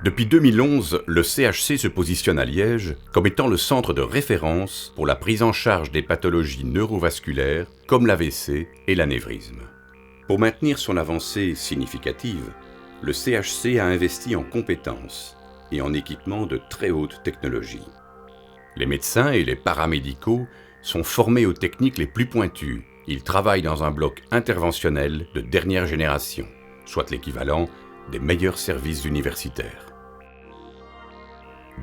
Depuis 2011, le CHC se positionne à Liège comme étant le centre de référence pour la prise en charge des pathologies neurovasculaires comme l'AVC et l'anévrisme. Pour maintenir son avancée significative, le CHC a investi en compétences et en équipements de très haute technologie. Les médecins et les paramédicaux sont formés aux techniques les plus pointues. Ils travaillent dans un bloc interventionnel de dernière génération, soit l'équivalent des meilleurs services universitaires.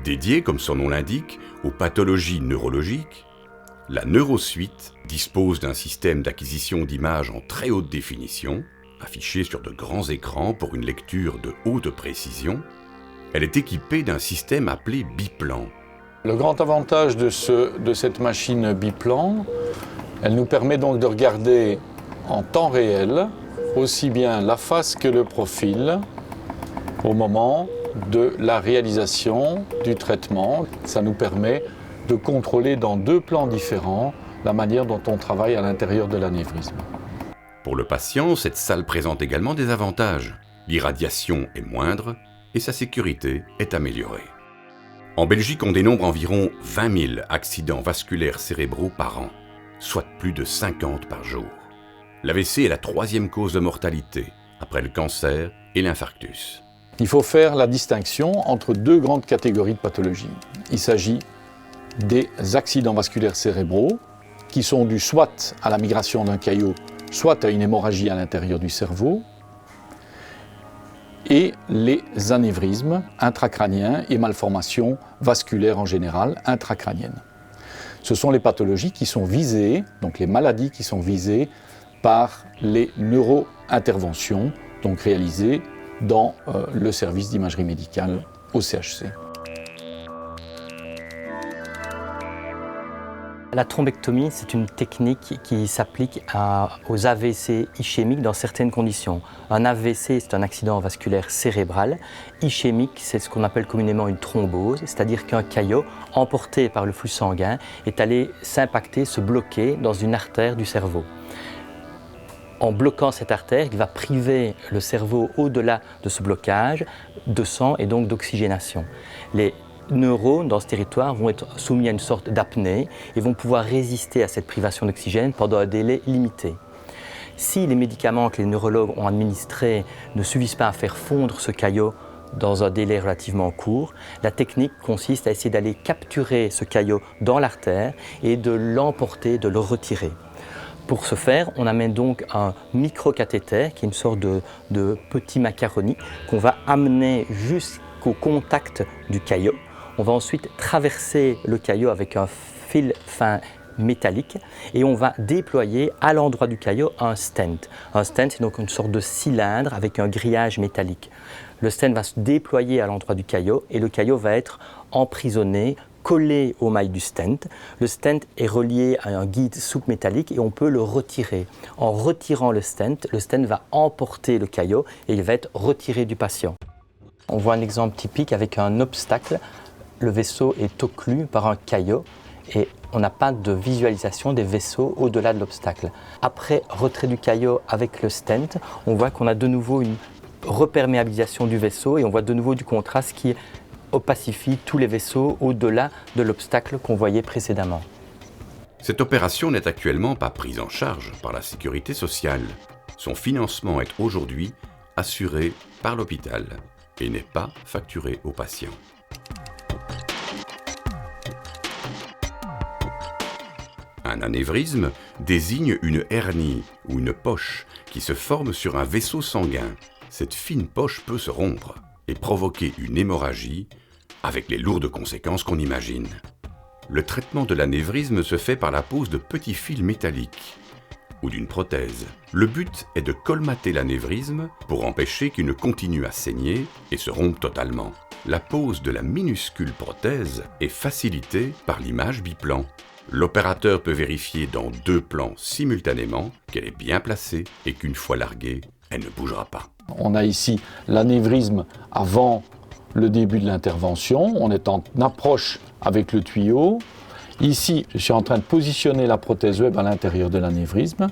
Dédié, comme son nom l'indique, aux pathologies neurologiques, la Neurosuite dispose d'un système d'acquisition d'images en très haute définition, affiché sur de grands écrans pour une lecture de haute précision. Elle est équipée d'un système appelé biplan. Le grand avantage de cette machine biplan, elle nous permet donc de regarder en temps réel aussi bien la face que le profil au moment de la réalisation du traitement. Ça nous permet de contrôler dans deux plans différents la manière dont on travaille à l'intérieur de l'anévrisme. Pour le patient, cette salle présente également des avantages. L'irradiation est moindre et sa sécurité est améliorée. En Belgique, on dénombre environ 20 000 accidents vasculaires cérébraux par an, soit plus de 50 par jour. L'AVC est la troisième cause de mortalité, après le cancer et l'infarctus. Il faut faire la distinction entre deux grandes catégories de pathologies. Il s'agit des accidents vasculaires cérébraux, qui sont dus soit à la migration d'un caillot, soit à une hémorragie à l'intérieur du cerveau, et les anévrismes intracrâniens et malformations vasculaires en général intracrâniennes. Ce sont les pathologies qui sont visées, donc les maladies qui sont visées par les neurointerventions, donc réalisées dans le service d'imagerie médicale au CHC. La thrombectomie, c'est une technique qui s'applique aux AVC ischémiques dans certaines conditions. Un AVC, c'est un accident vasculaire cérébral. Ischémique, c'est ce qu'on appelle communément une thrombose, c'est-à-dire qu'un caillot, emporté par le flux sanguin, est allé s'impacter, se bloquer dans une artère du cerveau. En bloquant cette artère, il va priver le cerveau au-delà de ce blocage de sang et donc d'oxygénation. Les neurones dans ce territoire vont être soumis à une sorte d'apnée et vont pouvoir résister à cette privation d'oxygène pendant un délai limité. Si les médicaments que les neurologues ont administrés ne suffisent pas à faire fondre ce caillot dans un délai relativement court, la technique consiste à essayer d'aller capturer ce caillot dans l'artère et de l'emporter, de le retirer. Pour ce faire, on amène donc un microcathéter, qui est une sorte de petit macaroni, qu'on va amener jusqu'au contact du caillot. On va ensuite traverser le caillot avec un fil fin métallique et on va déployer à l'endroit du caillot un stent. Un stent, c'est donc une sorte de cylindre avec un grillage métallique. Le stent va se déployer à l'endroit du caillot et le caillot va être emprisonné, collé aux mailles du stent. Le stent est relié à un guide souple métallique et on peut le retirer. En retirant le stent va emporter le caillot et il va être retiré du patient. On voit un exemple typique avec un obstacle. Le vaisseau est occlu par un caillot et on n'a pas de visualisation des vaisseaux au-delà de l'obstacle. Après retrait du caillot avec le stent, on voit qu'on a de nouveau une reperméabilisation du vaisseau et on voit de nouveau du contraste qui opacifie tous les vaisseaux au-delà de l'obstacle qu'on voyait précédemment. Cette opération n'est actuellement pas prise en charge par la sécurité sociale. Son financement est aujourd'hui assuré par l'hôpital et n'est pas facturé aux patients. Un anévrisme désigne une hernie ou une poche qui se forme sur un vaisseau sanguin. Cette fine poche peut se rompre et provoquer une hémorragie avec les lourdes conséquences qu'on imagine. Le traitement de l'anévrisme se fait par la pose de petits fils métalliques ou d'une prothèse. Le but est de colmater l'anévrisme pour empêcher qu'il ne continue à saigner et se rompe totalement. La pose de la minuscule prothèse est facilitée par l'image biplan. L'opérateur peut vérifier dans deux plans simultanément qu'elle est bien placée et qu'une fois larguée, elle ne bougera pas. On a ici l'anévrisme avant le début de l'intervention. On est en approche avec le tuyau. Ici, je suis en train de positionner la prothèse web à l'intérieur de l'anévrisme.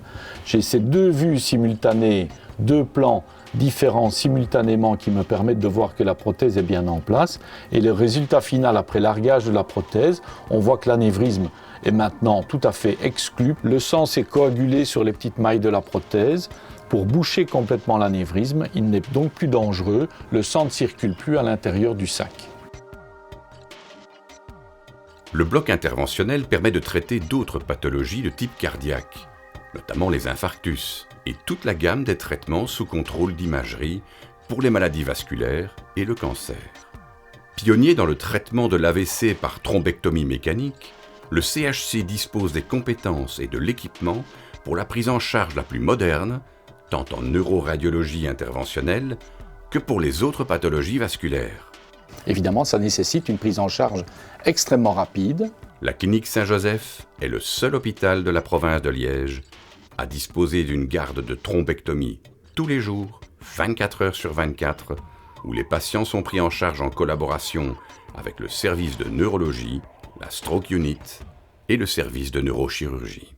J'ai ces deux vues simultanées, deux plans différents simultanément qui me permettent de voir que la prothèse est bien en place. Et le résultat final, après largage de la prothèse, on voit que l'anévrisme est maintenant tout à fait exclu. Le sang s'est coagulé sur les petites mailles de la prothèse pour boucher complètement l'anévrisme. Il n'est donc plus dangereux. Le sang ne circule plus à l'intérieur du sac. Le bloc interventionnel permet de traiter d'autres pathologies de type cardiaque, notamment les infarctus, et toute la gamme des traitements sous contrôle d'imagerie pour les maladies vasculaires et le cancer. Pionnier dans le traitement de l'AVC par thrombectomie mécanique, le CHC dispose des compétences et de l'équipement pour la prise en charge la plus moderne, tant en neuroradiologie interventionnelle que pour les autres pathologies vasculaires. Évidemment, ça nécessite une prise en charge extrêmement rapide. La clinique Saint-Joseph est le seul hôpital de la province de Liège à disposer d'une garde de thrombectomie tous les jours, 24 heures sur 24, où les patients sont pris en charge en collaboration avec le service de neurologie, la Stroke Unit et le service de neurochirurgie.